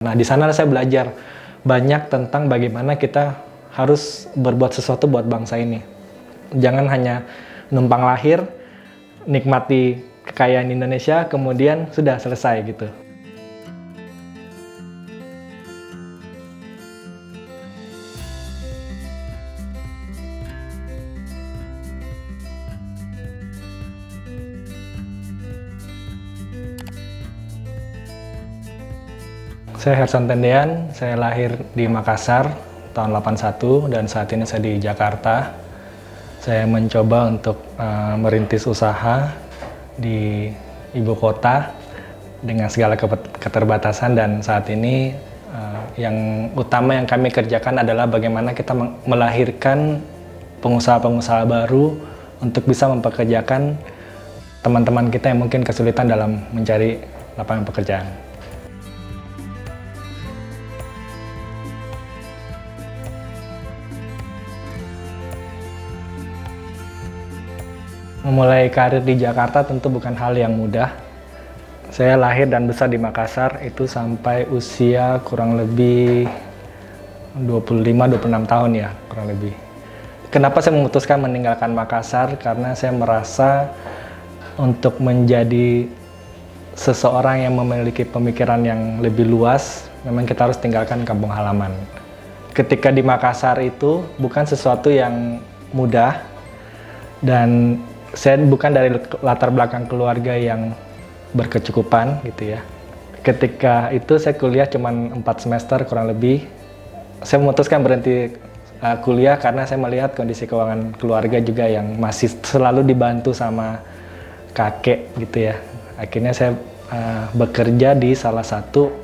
Nah, di sana saya belajar banyak tentang bagaimana kita harus berbuat sesuatu buat bangsa ini. Jangan hanya numpang lahir, nikmati kekayaan Indonesia, kemudian sudah selesai gitu. Saya Hersan Tendean, saya lahir di Makassar tahun 81 dan saat ini saya di Jakarta. Saya mencoba untuk merintis usaha di ibu kota dengan segala keterbatasan, dan saat ini yang utama yang kami kerjakan adalah bagaimana kita melahirkan pengusaha-pengusaha baru untuk bisa mempekerjakan teman-teman kita yang mungkin kesulitan dalam mencari lapangan pekerjaan. Memulai karir di Jakarta tentu bukan hal yang mudah. Saya lahir dan besar di Makassar itu sampai usia kurang lebih 25-26 tahun ya, kurang lebih. Kenapa saya memutuskan meninggalkan Makassar? Karena saya merasa untuk menjadi seseorang yang memiliki pemikiran yang lebih luas, memang kita harus tinggalkan kampung halaman. Ketika di Makassar itu bukan sesuatu yang mudah, dan saya bukan dari latar belakang keluarga yang berkecukupan gitu ya. Ketika itu saya kuliah cuma 4 semester kurang lebih. Saya memutuskan berhenti kuliah karena saya melihat kondisi keuangan keluarga juga yang masih selalu dibantu sama kakek gitu ya. Akhirnya saya bekerja di salah satu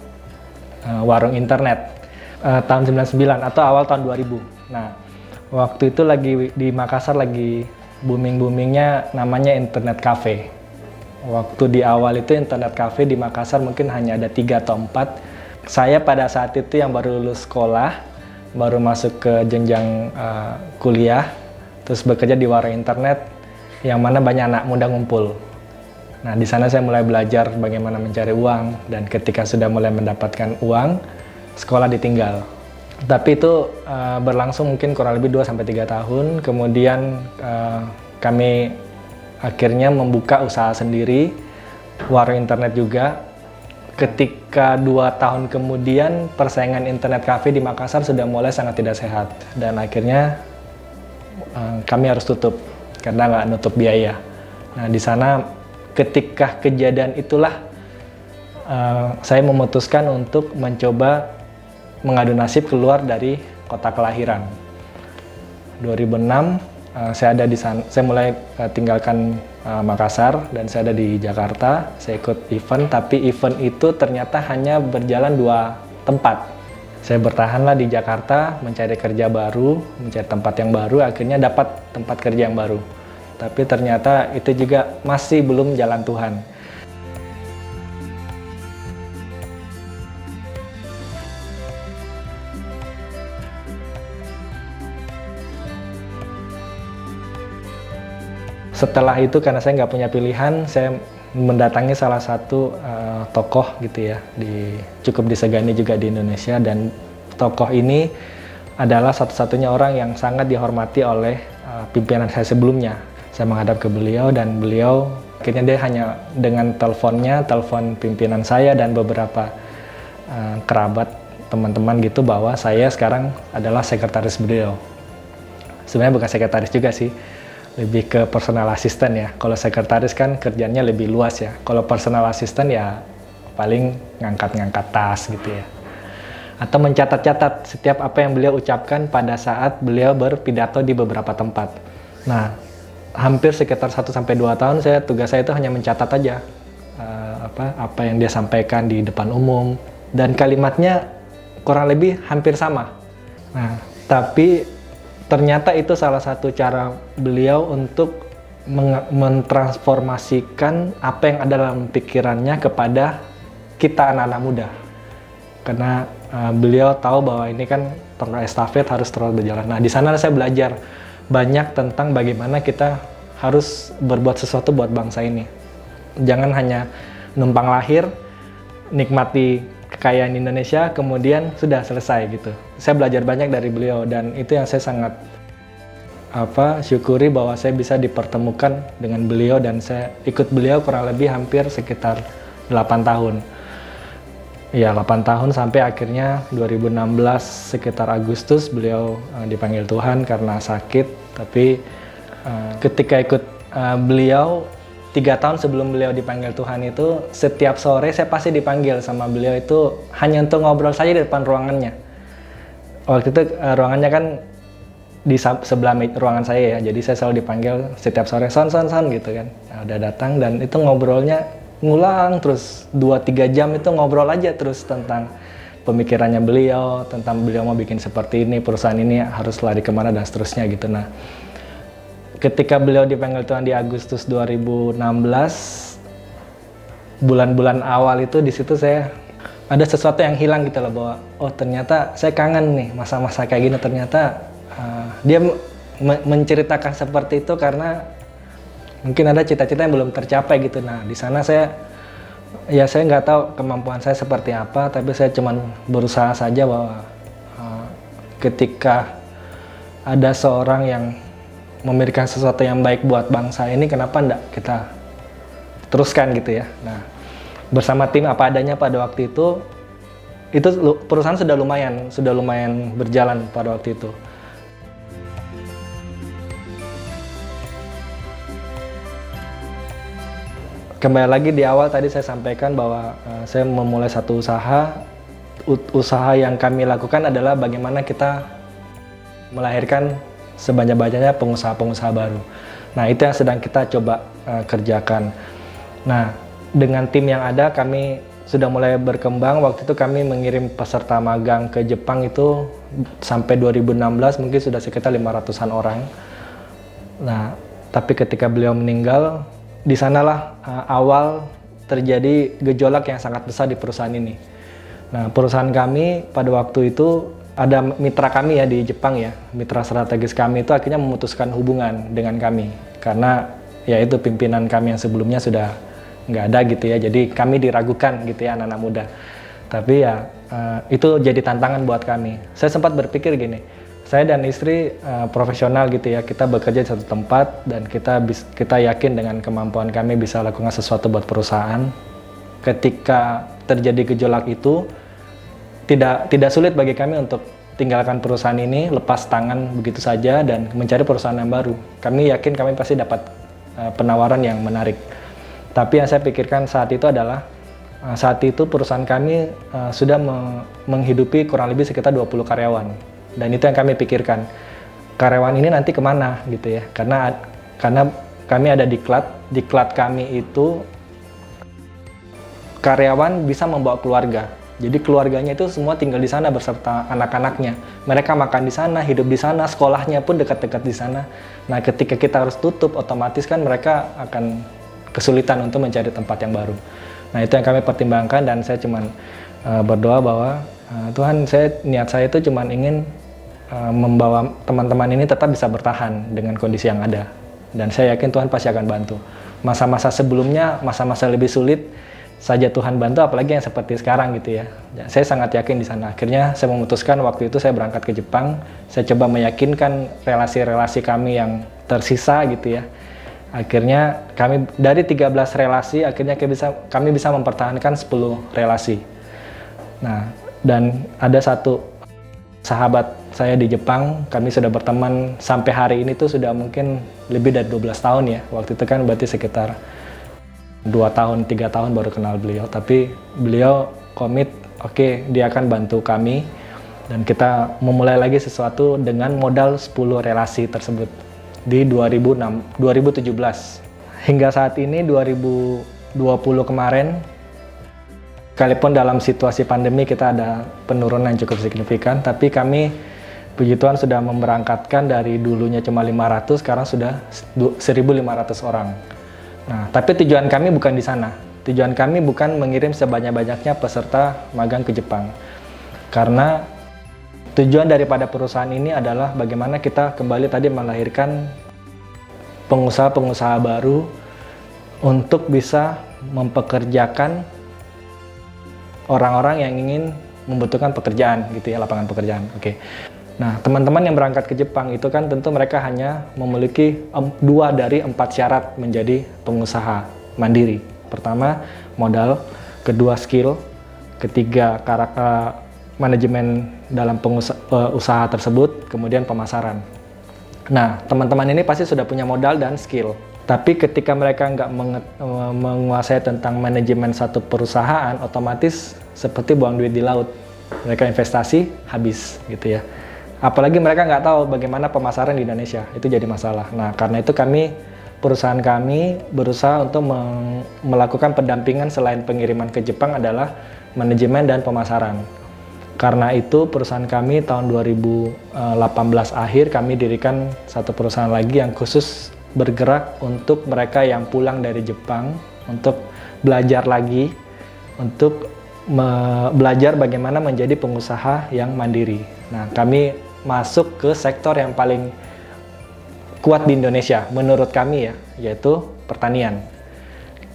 warung internet tahun 99 atau awal tahun 2000. Nah, waktu itu lagi di Makassar lagi booming-boomingnya namanya internet cafe. Waktu di awal itu internet cafe di Makassar mungkin hanya ada 3 atau 4. Saya pada saat itu yang baru lulus sekolah, baru masuk ke jenjang kuliah, terus bekerja di warung internet yang mana banyak anak muda ngumpul. Nah, di sana saya mulai belajar bagaimana mencari uang, dan ketika sudah mulai mendapatkan uang, sekolah ditinggal. Tapi itu berlangsung mungkin kurang lebih 2-3 tahun, kemudian kami akhirnya membuka usaha sendiri, warung internet juga. Ketika 2 tahun kemudian, persaingan internet cafe di Makassar sudah mulai sangat tidak sehat, dan akhirnya kami harus tutup karena nggak nutup biaya. Nah, di sana ketika kejadian itulah saya memutuskan untuk mencoba mengadu nasib keluar dari kota kelahiran. 2006 saya ada di sana, saya mulai tinggalkan Makassar dan saya ada di Jakarta. Saya ikut event, tapi event itu ternyata hanya berjalan 2 tempat. Saya bertahanlah di Jakarta, mencari kerja baru, mencari tempat yang baru, akhirnya dapat tempat kerja yang baru. Tapi ternyata itu juga masih belum jalan Tuhan. Setelah itu karena saya nggak punya pilihan, saya mendatangi salah satu tokoh gitu ya, cukup disegani juga di Indonesia, dan tokoh ini adalah satu-satunya orang yang sangat dihormati oleh pimpinan saya sebelumnya. Saya menghadap ke beliau dan beliau akhirnya dia hanya dengan telepon pimpinan saya dan beberapa kerabat teman-teman gitu bahwa saya sekarang adalah sekretaris beliau. Sebenarnya bukan sekretaris juga sih, lebih ke personal assistant ya. Kalau sekretaris kan kerjanya lebih luas ya. Kalau personal assistant ya paling ngangkat-ngangkat tas gitu ya. Atau mencatat-catat setiap apa yang beliau ucapkan pada saat beliau berpidato di beberapa tempat. Nah, hampir sekitar 1-2 tahun tugas saya itu hanya mencatat aja apa yang dia sampaikan di depan umum, dan kalimatnya kurang lebih hampir sama. Nah, tapi ternyata itu salah satu cara beliau untuk mentransformasikan apa yang ada dalam pikirannya kepada kita anak-anak muda. Karena beliau tahu bahwa ini kan tongkat estafet harus terus berjalan. Nah, di sana saya belajar banyak tentang bagaimana kita harus berbuat sesuatu buat bangsa ini. Jangan hanya numpang lahir, nikmati kekayaan Indonesia, kemudian sudah selesai gitu. Saya belajar banyak dari beliau dan itu yang saya sangat syukuri bahwa saya bisa dipertemukan dengan beliau dan saya ikut beliau kurang lebih hampir sekitar 8 tahun. Ya 8 tahun sampai akhirnya 2016 sekitar Agustus beliau dipanggil Tuhan karena sakit. Tapi ketika ikut beliau 3 tahun sebelum beliau dipanggil Tuhan itu, setiap sore saya pasti dipanggil sama beliau itu hanya untuk ngobrol saja di depan ruangannya. Waktu itu ruangannya kan di sebelah ruangan saya ya, jadi saya selalu dipanggil setiap sore, son gitu kan. Nah, udah datang dan itu ngobrolnya ngulang terus 2-3 jam itu ngobrol aja terus tentang pemikirannya beliau, tentang beliau mau bikin seperti ini, perusahaan ini harus lari kemana dan seterusnya gitu. Nah, ketika beliau dipanggil Tuhan di Agustus 2016, bulan-bulan awal itu di situ saya ada sesuatu yang hilang gitu loh, bahwa oh ternyata saya kangen nih masa-masa kayak gini. Ternyata dia menceritakan seperti itu karena mungkin ada cita-cita yang belum tercapai gitu. Nah di sana saya nggak tahu kemampuan saya seperti apa, tapi saya cuman berusaha saja bahwa ketika ada seorang yang memberikan sesuatu yang baik buat bangsa ini, kenapa enggak kita teruskan gitu ya. Nah bersama tim apa adanya pada waktu itu perusahaan sudah lumayan berjalan pada waktu itu. Kembali lagi di awal tadi saya sampaikan bahwa saya memulai satu usaha yang kami lakukan adalah bagaimana kita melahirkan sebanyak-banyaknya pengusaha-pengusaha baru. Nah itu yang sedang kita coba kerjakan. Nah dengan tim yang ada kami sudah mulai berkembang. Waktu itu kami mengirim peserta magang ke Jepang itu sampai 2016 mungkin sudah sekitar 500-an orang. Nah tapi ketika beliau meninggal, di sanalah awal terjadi gejolak yang sangat besar di perusahaan ini. Nah, perusahaan kami pada waktu itu ada mitra kami ya di Jepang ya, mitra strategis kami itu akhirnya memutuskan hubungan dengan kami karena ya itu pimpinan kami yang sebelumnya sudah nggak ada gitu ya, jadi kami diragukan gitu ya anak-anak muda. Tapi ya itu jadi tantangan buat kami. Saya sempat berpikir gini, saya dan istri profesional gitu ya, kita bekerja di satu tempat dan kita yakin dengan kemampuan kami bisa lakukan sesuatu buat perusahaan. Ketika terjadi gejolak itu tidak sulit bagi kami untuk tinggalkan perusahaan ini, lepas tangan begitu saja dan mencari perusahaan yang baru. Kami yakin kami pasti dapat penawaran yang menarik. Tapi yang saya pikirkan saat itu adalah saat itu perusahaan kami sudah menghidupi kurang lebih sekitar 20 karyawan. Dan itu yang kami pikirkan, karyawan ini nanti kemana gitu ya, karena kami ada diklat kami itu karyawan bisa membawa keluarga, jadi keluarganya itu semua tinggal di sana beserta anak-anaknya, mereka makan di sana, hidup di sana, sekolahnya pun dekat-dekat di sana. Nah ketika kita harus tutup, otomatis kan mereka akan kesulitan untuk mencari tempat yang baru. Nah itu yang kami pertimbangkan dan saya cuman berdoa bahwa Tuhan, niat saya itu cuman ingin membawa teman-teman ini tetap bisa bertahan dengan kondisi yang ada. Dan saya yakin Tuhan pasti akan bantu. Masa-masa sebelumnya, masa-masa lebih sulit saja Tuhan bantu, apalagi yang seperti sekarang gitu ya. Saya sangat yakin di sana. Akhirnya saya memutuskan waktu itu saya berangkat ke Jepang. Saya coba meyakinkan relasi-relasi kami yang tersisa gitu ya. Akhirnya kami dari 13 relasi, akhirnya kami bisa mempertahankan 10 relasi. Nah, dan ada satu sahabat saya di Jepang, kami sudah berteman sampai hari ini tuh sudah mungkin lebih dari 12 tahun ya. Waktu itu kan berarti sekitar 2 tahun, 3 tahun baru kenal beliau. Tapi beliau komit, oke, dia akan bantu kami. Dan kita memulai lagi sesuatu dengan modal 10 relasi tersebut di 2017. Hingga saat ini 2020 kemarin, sekalipun dalam situasi pandemi kita ada penurunan yang cukup signifikan, tapi kami puji Tuhan sudah memberangkatkan dari dulunya cuma 500, sekarang sudah 1.500 orang. Nah, tapi tujuan kami bukan di sana. Tujuan kami bukan mengirim sebanyak-banyaknya peserta magang ke Jepang. Karena tujuan daripada perusahaan ini adalah bagaimana kita kembali tadi melahirkan pengusaha-pengusaha baru untuk bisa mempekerjakan orang-orang yang ingin membutuhkan pekerjaan gitu ya, lapangan pekerjaan. Oke. Nah, teman-teman yang berangkat ke Jepang itu kan tentu mereka hanya memiliki 2 dari 4 syarat menjadi pengusaha mandiri. Pertama, modal, kedua skill, ketiga karakter manajemen dalam usaha tersebut, kemudian pemasaran. Nah, teman-teman ini pasti sudah punya modal dan skill. Tapi ketika mereka nggak menguasai tentang manajemen satu perusahaan, otomatis seperti buang duit di laut. Mereka investasi, habis gitu ya. Apalagi mereka nggak tahu bagaimana pemasaran di Indonesia, itu jadi masalah. Nah, karena itu perusahaan kami berusaha untuk melakukan pendampingan selain pengiriman ke Jepang adalah manajemen dan pemasaran. Karena itu perusahaan kami tahun 2018 akhir kami dirikan satu perusahaan lagi yang khusus bergerak untuk mereka yang pulang dari Jepang untuk belajar lagi, untuk belajar bagaimana menjadi pengusaha yang mandiri. Nah, kami masuk ke sektor yang paling kuat di Indonesia menurut kami ya, yaitu pertanian.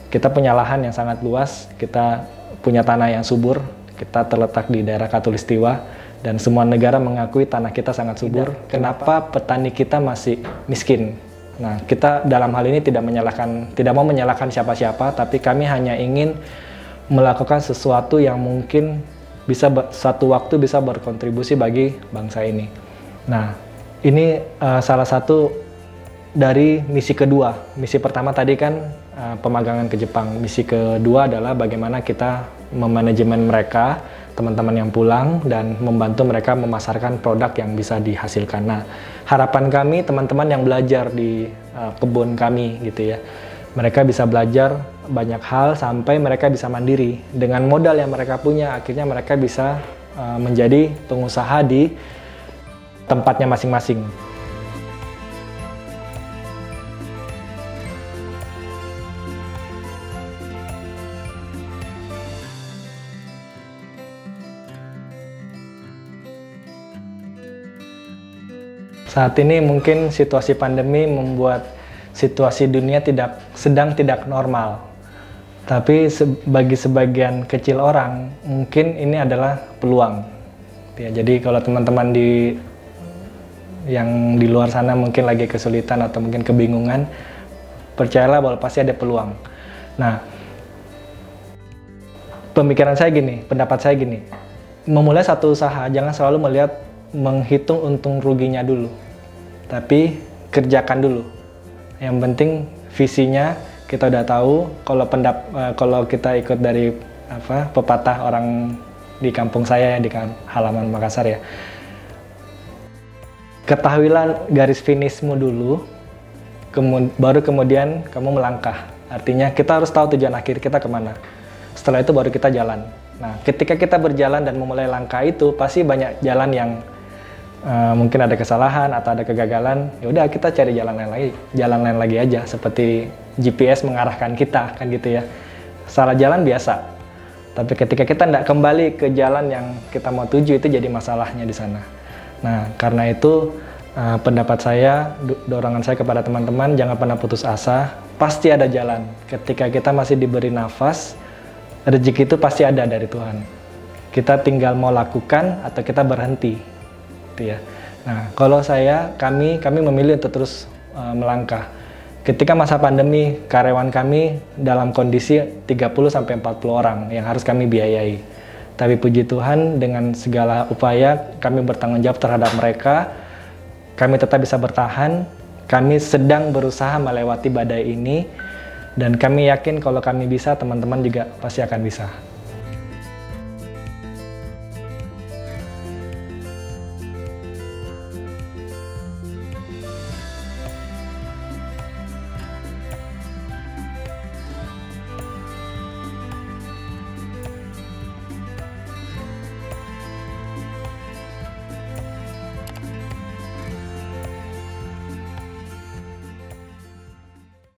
Kita punya lahan yang sangat luas, kita punya tanah yang subur, kita terletak di daerah Khatulistiwa dan semua negara mengakui tanah kita sangat subur. Kenapa petani kita masih miskin? Nah, kita dalam hal ini tidak mau menyalahkan siapa-siapa, tapi kami hanya ingin melakukan sesuatu yang mungkin bisa satu waktu bisa berkontribusi bagi bangsa ini. Nah, ini salah satu dari misi kedua. Misi pertama tadi kan pemagangan ke Jepang. Misi kedua adalah bagaimana kita memanajemen mereka, teman-teman yang pulang, dan membantu mereka memasarkan produk yang bisa dihasilkan. Nah, harapan kami teman-teman yang belajar di kebun kami gitu ya, mereka bisa belajar banyak hal sampai mereka bisa mandiri. Dengan modal yang mereka punya, akhirnya mereka bisa menjadi pengusaha di tempatnya masing-masing. Saat ini mungkin situasi pandemi membuat situasi dunia sedang tidak normal. Tapi bagi sebagian kecil orang, mungkin ini adalah peluang. Ya, jadi kalau teman-teman yang di luar sana mungkin lagi kesulitan atau mungkin kebingungan, percayalah bahwa pasti ada peluang. Nah, pendapat saya gini, memulai satu usaha jangan selalu menghitung untung ruginya dulu, tapi kerjakan dulu. Yang penting visinya kita udah tahu. Kalau kita ikut dari pepatah orang di kampung saya di halaman Makassar ya, ketahuilah garis finishmu dulu, baru kemudian kamu melangkah. Artinya kita harus tahu tujuan akhir kita kemana. Setelah itu baru kita jalan. Nah, ketika kita berjalan dan memulai langkah itu, pasti banyak jalan yang mungkin ada kesalahan atau ada kegagalan. Ya udah, kita cari jalan lain lagi aja, seperti GPS mengarahkan kita kan gitu ya. Salah jalan biasa, tapi ketika kita tidak kembali ke jalan yang kita mau tuju, itu jadi masalahnya di sana. Nah, karena itu pendapat saya, dorongan saya kepada teman-teman, jangan pernah putus asa. Pasti ada jalan. Ketika kita masih diberi nafas, rezeki itu pasti ada dari Tuhan. Kita tinggal mau lakukan atau kita berhenti. Ya. Nah, kalau kami memilih untuk terus melangkah. Ketika masa pandemi, karyawan kami dalam kondisi 30-40 orang yang harus kami biayai. Tapi puji Tuhan, dengan segala upaya kami bertanggung jawab terhadap mereka, kami tetap bisa bertahan. Kami sedang berusaha melewati badai ini, dan kami yakin kalau kami bisa, teman-teman juga pasti akan bisa.